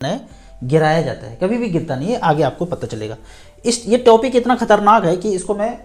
गिराया जाता है, कभी भी गिरता नहीं है, आगे आपको पता चलेगा। ये टॉपिक इतना खतरनाक है कि इसको मैं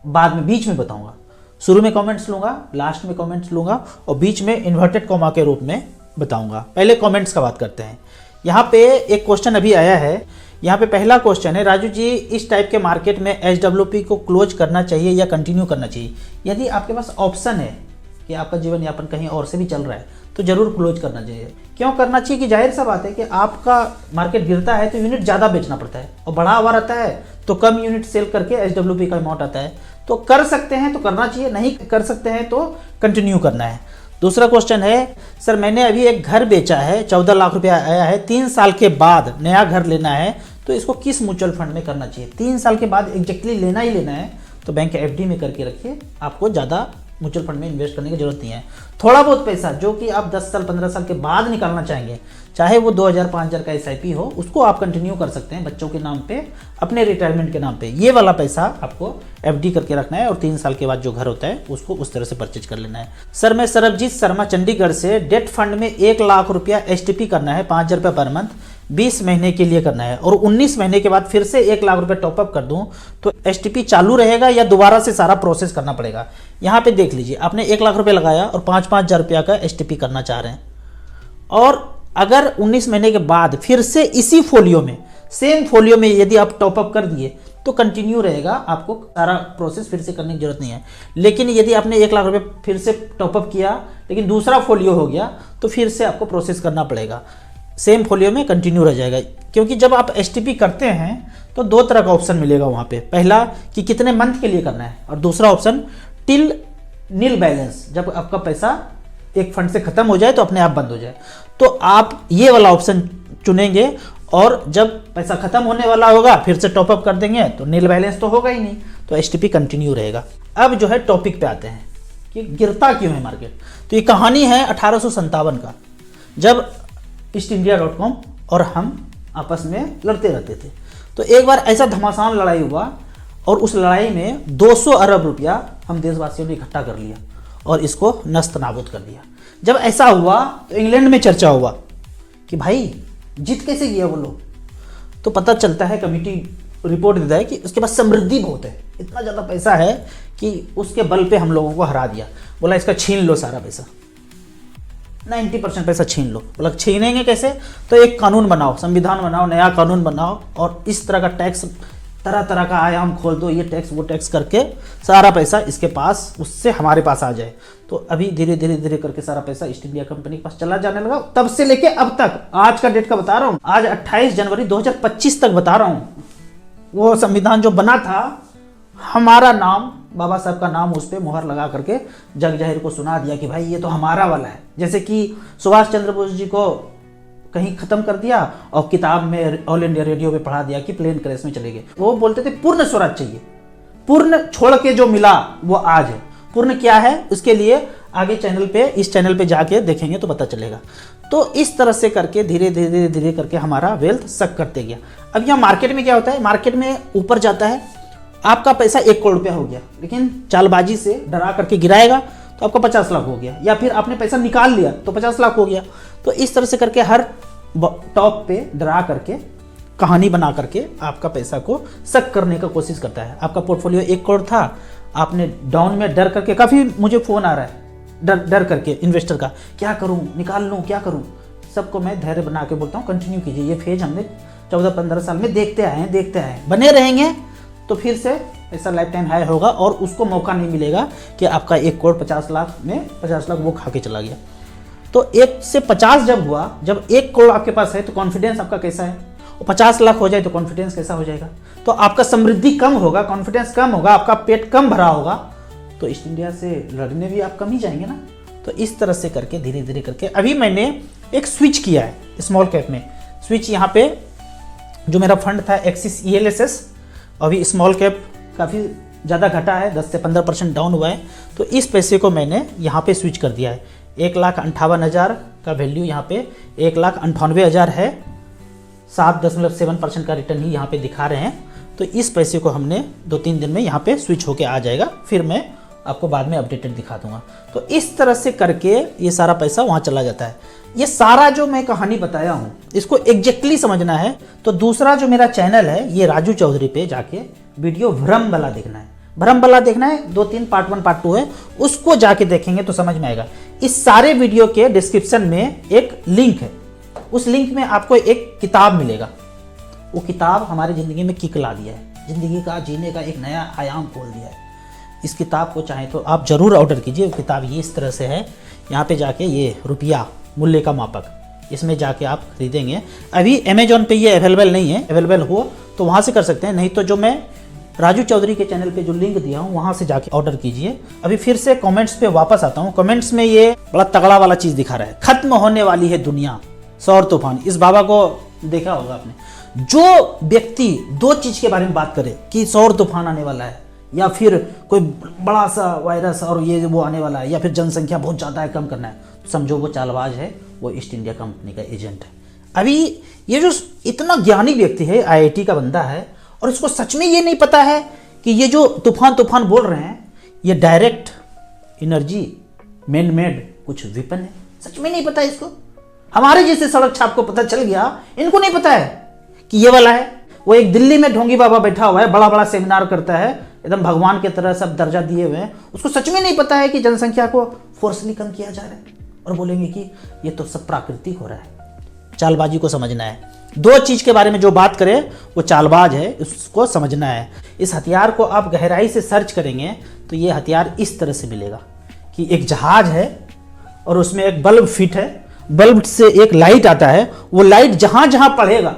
बाद में बीच में बताऊंगा। शुरू में कमेंट्स लूंगा, लास्ट में कमेंट्स लूंगा और बीच में इन्वर्टेड कॉमा के रूप में बताऊंगा। पहले कमेंट्स का बात करते हैं। यहाँ पे एक क्वेश्चन अभी आया है। यहाँ पे पहला क्वेश्चन है, राजू जी इस टाइप के मार्केट में SWP को क्लोज करना चाहिए या कंटिन्यू करना चाहिए? यदि आपके पास ऑप्शन है कि आपका जीवन यापन कहीं और से भी चल रहा है तो जरूर क्लोज करना चाहिए। क्यों करना चाहिए कि जाहिर सा बात है कि आपका मार्केट गिरता है तो यूनिट ज़्यादा बेचना पड़ता है और बढ़ा हुआ रहता है तो कम यूनिट सेल करके SWP का अमाउंट आता है। तो कर सकते हैं तो करना चाहिए, नहीं कर सकते हैं तो कंटिन्यू करना है। दूसरा क्वेश्चन है, सर मैंने अभी एक घर बेचा है, 14 लाख रुपया आया है, 3 साल के बाद नया घर लेना है तो इसको किस म्यूचुअल फंड में करना चाहिए? 3 साल के बाद एग्जैक्टली लेना ही लेना है तो बैंक FD में करके रखिए, आपको ज़्यादा म्यूचुअल फंड में इन्वेस्ट करने की जरूरत नहीं है। थोड़ा बहुत पैसा जो कि आप 10 साल 15 साल के बाद निकालना चाहेंगे, चाहे वो 2000 5000 का SIP हो, उसको आप कंटिन्यू कर सकते हैं बच्चों के नाम पे, अपने रिटायरमेंट के नाम पे। ये वाला पैसा आपको FD करके रखना है और 3 साल के बाद जो घर होता है उसको उस तरह से परचेज कर लेना है। सर मैं सरबजीत शर्मा चंडीगढ़ से, डेट फंड में 1 लाख रुपया STP करना है, 5000 रुपये पर मंथ, 20 महीने के लिए करना है और 19 महीने के बाद फिर से 1 लाख रुपए टॉपअप कर दूं तो STP चालू रहेगा या दोबारा से सारा प्रोसेस करना पड़ेगा? यहाँ पे देख लीजिए, आपने 1 लाख रुपए लगाया और 5-5 हज़ार रुपया का STP करना चाह रहे हैं और अगर 19 महीने के बाद फिर से इसी फोलियो में, सेम फोलियो में यदि आप टॉपअप कर दिए तो कंटिन्यू रहेगा, आपको सारा प्रोसेस फिर से करने की जरूरत नहीं है। लेकिन यदि आपने 1 लाख रुपए फिर से टॉपअप किया लेकिन दूसरा फोलियो हो गया तो फिर से आपको प्रोसेस करना पड़ेगा, सेम फोलियो में कंटिन्यू रह जाएगा। क्योंकि जब आप STP करते हैं तो 2 तरह का ऑप्शन मिलेगा वहाँ पे, पहला कि कितने मंथ के लिए करना है और दूसरा ऑप्शन टिल नील बैलेंस, जब आपका पैसा एक फंड से खत्म हो जाए तो अपने आप बंद हो जाए। तो आप ये वाला ऑप्शन चुनेंगे और जब पैसा खत्म होने वाला होगा फिर से टॉपअप कर देंगे तो नील बैलेंस तो होगा ही नहीं, तो STP कंटिन्यू रहेगा। अब जो है टॉपिक पे आते हैं कि गिरता क्यों है मार्केट। तो ये कहानी है 1857 का, जब EastIndia.com और हम आपस में लड़ते रहते थे। तो एक बार ऐसा घमासान लड़ाई हुआ और उस लड़ाई में 200 अरब रुपया हम देशवासियों ने इकट्ठा कर लिया और इसको नस्त नाबूद कर दिया। जब ऐसा हुआ तो इंग्लैंड में चर्चा हुआ कि भाई जीत कैसे गया वो लोग। तो पता चलता है, कमिटी रिपोर्ट देता है कि उसके पास समृद्धि बहुत है, इतना ज़्यादा पैसा है कि उसके बल पे हम लोगों को हरा दिया। बोला इसका छीन लो सारा पैसा, 90% पैसा छीन लो। बोला छीनेंगे कैसे? तो एक कानून बनाओ, संविधान बनाओ, नया कानून बनाओ और इस तरह का टैक्स, तरह तरह का आयाम खोल दो, ये टैक्स वो टैक्स करके सारा पैसा इसके पास, उससे हमारे पास आ जाए। तो अभी धीरे धीरे धीरे करके सारा पैसा ईस्ट इंडिया कंपनी के पास चला जाने लगा। तब से लेके अब तक, आज का डेट का बता रहा हूँ, आज 28 जनवरी 2025 तक बता रहा हूँ, वो संविधान जो बना था, हमारा नाम, बाबा साहब का नाम उस पर मुहर लगा करके जग जाहिर को सुना दिया कि भाई ये तो हमारा वाला है। जैसे कि सुभाष चंद्र बोस जी को कहीं खत्म कर दिया और किताब में ऑल इंडिया रेडियो पे पढ़ा दिया कि प्लेन क्रैश में चले गए। वो बोलते थे पूर्ण स्वराज चाहिए, पूर्ण छोड़ के जो मिला वो आज है। पूर्ण क्या है उसके लिए आगे चैनल पे, इस चैनल पे जाके देखेंगे तो पता चलेगा। तो इस तरह से करके धीरे धीरे धीरे करके हमारा वेल्थ सक करते गया। अब यहाँ मार्केट में क्या होता है, मार्केट में ऊपर जाता है, आपका पैसा 1 करोड़ रुपया हो गया, लेकिन चालबाजी से डरा करके गिराएगा तो आपका 50 लाख हो गया, या फिर आपने पैसा निकाल लिया तो 50 लाख हो गया। तो इस तरह से करके हर टॉप पे डरा करके, कहानी बना करके आपका पैसा को सक करने का कोशिश करता है। आपका पोर्टफोलियो 1 करोड़ था, आपने डाउन में डर करके, काफ़ी मुझे फ़ोन आ रहा है डर करके इन्वेस्टर का, क्या करूं, निकाल लूं, क्या करूं। सबको मैं धैर्य बना के बोलता हूं कंटिन्यू कीजिए, ये फेज हमने 14-15 साल में देखते आए हैं, बने रहेंगे तो फिर से ऐसा लाइफ टाइम हाई होगा और उसको मौका नहीं मिलेगा कि आपका 1 करोड़ 50 लाख में 50 लाख वो खा के चला गया। तो 1 से 50 जब हुआ, जब 1 करोड़ आपके पास है तो कॉन्फिडेंस आपका कैसा है, और 50 लाख हो जाए तो कॉन्फिडेंस कैसा हो जाएगा। तो आपका समृद्धि कम होगा, कॉन्फिडेंस कम होगा, आपका पेट कम भरा होगा, तो ईस्ट इंडिया से लड़ने भी आप कम ही जाएंगे ना। तो इस तरह से करके धीरे धीरे करके अभी मैंने एक स्विच किया है स्मॉल कैप में। स्विच यहाँ पे जो मेरा फंड था एक्सिस ELSS, अभी स्मॉल कैप काफ़ी ज़्यादा घटा है, 10 से 15% डाउन हुआ है। तो इस पैसे को मैंने यहाँ पे स्विच कर दिया है। 1,58,000 का वैल्यू यहाँ पे 1,98,000 है, 7.7% का रिटर्न ही यहाँ पे दिखा रहे हैं। तो इस पैसे को हमने 2-3 दिन में यहाँ पे स्विच होके आ जाएगा, फिर मैं आपको बाद में अपडेटेड दिखा दूंगा। तो इस तरह से करके ये सारा पैसा वहाँ चला जाता है। ये सारा जो मैं कहानी बताया हूँ इसको एग्जैक्टली समझना है तो दूसरा जो मेरा चैनल है ये राजू चौधरी पे जाके वीडियो भ्रम वाला देखना है। भ्रम वाला देखना है, 2-3 पार्ट 1 पार्ट 2 है, उसको जाके देखेंगे तो समझ में आएगा। इस सारे वीडियो के डिस्क्रिप्शन में एक लिंक है, उस लिंक में आपको एक किताब मिलेगा। वो किताब हमारी ज़िंदगी में किक ला दिया है, ज़िंदगी का जीने का एक नया आयाम खोल दिया है। इस किताब को चाहे तो आप ज़रूर ऑर्डर कीजिए। किताब ये इस तरह से है, यहाँ पे जाके ये रुपया मूल्य का मापक, इसमें जाके आप खरीदेंगे। अभी अमेजोन पे ये अवेलेबल नहीं है, अवेलेबल हो तो वहाँ से कर सकते हैं, नहीं तो जो मैं राजू चौधरी के चैनल पे जो लिंक दिया हूँ वहाँ से जाके ऑर्डर कीजिए। अभी फिर से कमेंट्स पे वापस आता हूँ। कमेंट्स में ये बड़ा तगड़ा वाला चीज़ दिखा रहा है, खत्म होने वाली है दुनिया, सौर तूफान। इस बाबा को देखा होगा आपने। जो व्यक्ति दो चीज़ के बारे में बात करे कि सौर तूफान आने वाला है या फिर कोई बड़ा सा वायरस और ये वो आने वाला है या फिर जनसंख्या बहुत ज़्यादा है, कम करना है, तो समझो वो चालबाज है, वो ईस्ट इंडिया कंपनी का एजेंट है। अभी ये जो इतना ज्ञानी व्यक्ति है, IIT का बंदा है, और इसको सच में ये नहीं पता है कि ये जो तूफान बोल रहे हैं ये डायरेक्ट एनर्जी मैन मेड कुछ विपन है। सच में नहीं पता है इसको। हमारे जैसे सड़क छाप को पता चल गया, इनको नहीं पता है कि ये वाला है। वो एक दिल्ली में ढोंगी बाबा बैठा हुआ है, बड़ा बड़ा सेमिनार करता है, एकदम भगवान की तरह सब दर्जा दिए हुए हैं, उसको सच में नहीं पता है कि जनसंख्या को फोर्सली कम किया जा रहा है, और बोलेंगे कि ये तो सब प्राकृतिक हो रहा है। चालबाजी को समझना है। दो चीज के बारे में जो बात करे वो चालबाज है, उसको समझना है। इस हथियार को आप गहराई से सर्च करेंगे तो ये हथियार इस तरह से मिलेगा कि एक जहाज है और उसमें एक बल्ब फिट है, बल्ब से एक लाइट आता है, वो लाइट जहां जहां पड़ेगा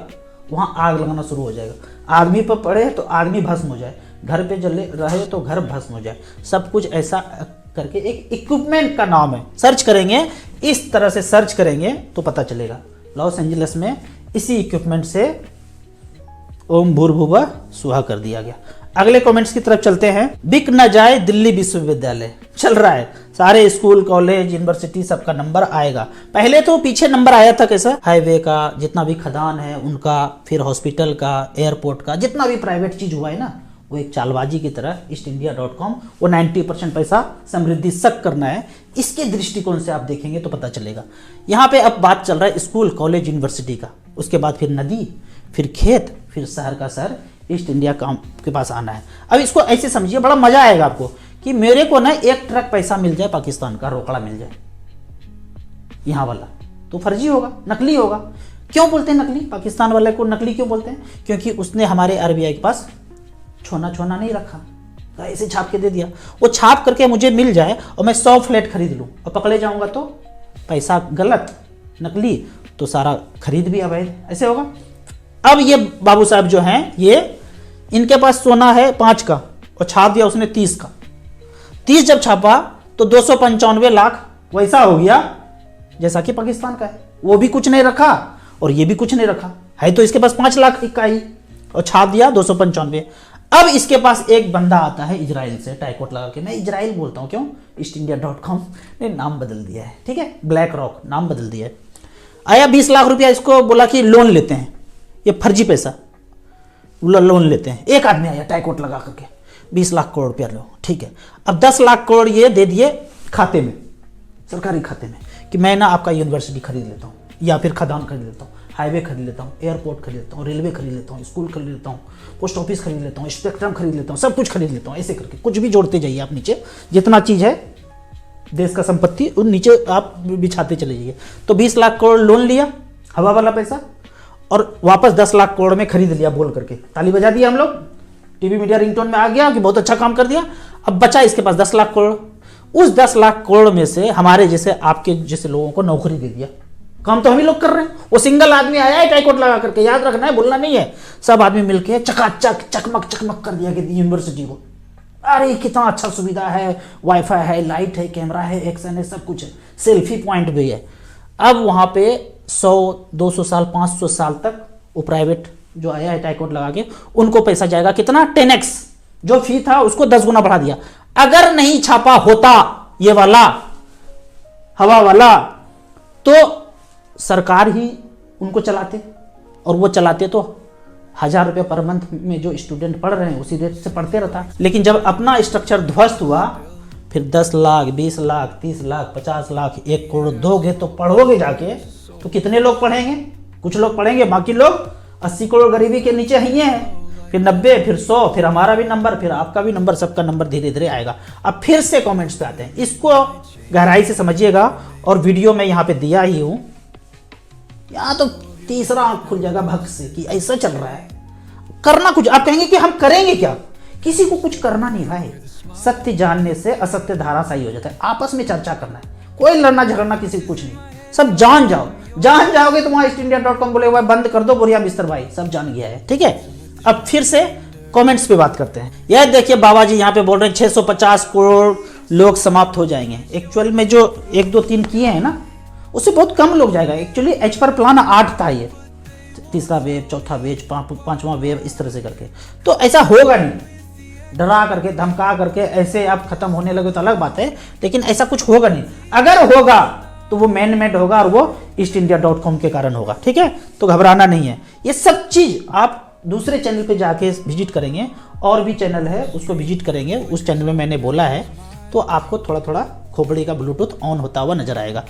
वहां आग लगाना शुरू हो जाएगा। आदमी पर पड़े तो आदमी भस्म हो जाए, घर पे जले रहे तो घर भस्म हो जाए। सब कुछ ऐसा करके एक इक्विपमेंट का नाम है, सर्च करेंगे, इस तरह से सर्च करेंगे तो पता चलेगा। लॉस एंजलिस में इसी इक्विपमेंट से ओम भूर्भुवः सुहा कर दिया गया। अगले कमेंट्स की तरफ चलते हैं। बिक न जाए दिल्ली विश्वविद्यालय, चल रहा है, सारे स्कूल कॉलेज यूनिवर्सिटी सबका नंबर आएगा। पहले तो पीछे नंबर आया था कैसा, हाईवे का जितना भी खदान है उनका, फिर हॉस्पिटल का, एयरपोर्ट का, जितना भी प्राइवेट चीज हुआ है ना, वो एक चालबाजी की तरह ईस्टइंडिया.com वो 90% पैसा समृद्धि सक करना है। इसके दृष्टिकोण से आप देखेंगे तो पता चलेगा। यहाँ पे अब बात चल रहा है स्कूल कॉलेज यूनिवर्सिटी का, उसके बाद फिर नदी, फिर खेत, फिर शहर का शहर ईस्ट इंडिया के पास आना है। अब इसको ऐसे समझिए, बड़ा मजा आएगा आपको कि मेरे को ना 1 ट्रक पैसा मिल जाए, पाकिस्तान का रोकड़ा मिल जाए, यहाँ वाला तो फर्जी होगा, नकली होगा। क्यों बोलते हैं नकली? पाकिस्तान वाले को नकली क्यों बोलते हैं? क्योंकि उसने हमारे RBI के पास छोना छोना नहीं रखा, ऐसे छाप के दे दिया। वो छाप करके मुझे मिल जाए और मैं 100 फ्लैट खरीद लूँ और पकड़े जाऊंगा तो पैसा गलत, नकली, तो सारा खरीद भी अवैध, ऐसे होगा। अब ये बाबू साहब जो हैं, ये इनके पास सोना है 5 का और छाप दिया उसने 30 का। 30 जब छापा तो 295 लाख वैसा हो गया जैसा कि पाकिस्तान का है। वो भी कुछ नहीं रखा और ये भी कुछ नहीं रखा है, तो इसके पास 5 लाख का ही, और छाप दिया 295। अब इसके पास एक बंदा आता है इजराइल से, टाइकोट लगा के, मैं इजराइल बोलता हूँ, क्यों? ईस्टइंडिया.com ने नाम बदल दिया है, ठीक है, ब्लैक रॉक नाम बदल दिया है। आया 20 लाख रुपया, इसको बोला कि लोन लेते हैं, ये फर्जी पैसा, लोन लेते हैं। एक आदमी आया टाइकोट लगा करके, 20 लाख करोड़ रुपया लो, ठीक है। अब 10 लाख करोड़ ये दे दिए खाते में, सरकारी खाते में, कि मैं ना आपका यूनिवर्सिटी खरीद लेता हूँ, या फिर खदान खरीद लेता हूँ, हाईवे खरीद लेता हूँ, एयरपोर्ट खरीद लेता हूँ, रेलवे खरीद लेता हूँ, स्कूल खरीद लेता हूँ, पोस्ट ऑफिस खरीद लेता हूँ, स्पेक्ट्रम खरीद लेता हूँ, सब कुछ खरीद लेता हूँ। ऐसे करके कुछ भी जोड़ते जाइए आप नीचे, जितना चीज़ है देश का संपत्ति उन नीचे आप बिछाते चले जाइए। तो 20 लाख करोड़ लोन लिया, हवा वाला पैसा, और वापस 10 लाख करोड़ में खरीद लिया बोल करके, ताली बजा दिया हम लोग, टीवी मीडिया रिंगटोन में आ गया कि बहुत अच्छा काम कर दिया। अब बचा इसके पास 10 लाख करोड़। उस 10 लाख करोड़ में से हमारे जैसे आपके जैसे लोगों को नौकरी दे दिया। काम तो हम ही लोग कर रहे हैं। वो सिंगल आदमी आया है टाइकोट लगा करके, याद रखना है, भूलना नहीं है। सब आदमी मिलके चकाचक चकमक कर दिया कि यूनिवर्सिटी को, अरे कितना अच्छा सुविधा है, वाईफाई है, लाइट है, कैमरा है, एक्शन है, सब कुछ है, सेल्फी पॉइंट भी है। अब वहाँ पे 100-200 साल 500 साल तक वो प्राइवेट जो आया है टाइकोट लगा के, उनको पैसा जाएगा कितना, 10x। जो फी था उसको 10 गुना बढ़ा दिया। अगर नहीं छापा होता ये वाला हवा वाला, तो सरकार ही उनको चलाते, और वो चलाते तो 1000 रुपये पर मंथ में जो स्टूडेंट पढ़ रहे हैं उसी रेट से पढ़ते रहता। लेकिन जब अपना स्ट्रक्चर ध्वस्त हुआ, फिर 10 लाख, 20 लाख, 30 लाख, 50 लाख, 1 करोड़ दोगे तो पढ़ोगे जाके तो कितने लोग पढ़ेंगे? कुछ लोग पढ़ेंगे, बाकी लोग 80 करोड़ गरीबी के नीचे ही हैं। फिर 90, फिर 100, फिर हमारा भी नंबर, फिर आपका भी नंबर, सबका नंबर धीरे धीरे आएगा। अब फिर से कमेंट्स पे आते हैं, इसको गहराई से समझिएगा और वीडियो में यहाँ पे दिया ही हूँ। यहाँ तो तीसरा आंख खुल जाएगा भक्त से कि ऐसा चल रहा है, करना कुछ। आप कहेंगे कि हम करेंगे क्या? किसी को कुछ करना नहीं भाई। सत्य जानने से असत्य धाराशायी हो जाता है। आपस में चर्चा करना है, कोई लड़ना झगड़ना किसी को कुछ नहीं। सब जान जाओ, जान जाओगे तो वहां ईस्टइंडिया.com बोले हुआ बंद कर दो, बोरिया बिस्तर भाई, सब जान गया है। ठीक है, अब फिर से कमेंट्स पे बात करते हैं। यह देखिए बाबा जी यहाँ पे बोल रहे हैं 650 करोड़ लोग समाप्त हो जाएंगे। एक्चुअल में जो 1, 2, 3 किए हैं ना, उससे बहुत कम लोग जाएगा। एक्चुअली एच पर प्लान 8 था, ये तीसरा वेव, चौथा वेव, पांचवा वेव, इस तरह से करके। तो ऐसा होगा नहीं, डरा करके धमका करके ऐसे आप खत्म होने लगे तो अलग बात है, लेकिन ऐसा कुछ होगा नहीं। अगर होगा तो वो मैन मेड होगा और वो ईस्टइंडिया.com के कारण होगा। ठीक है, तो घबराना नहीं है। ये सब चीज आप दूसरे चैनल पे जाके विजिट करेंगे, और भी चैनल है उसको विजिट करेंगे, उस चैनल में मैंने बोला है, तो आपको थोड़ा थोड़ा खोपड़ी का ब्लूटूथ ऑन होता हुआ नजर आएगा।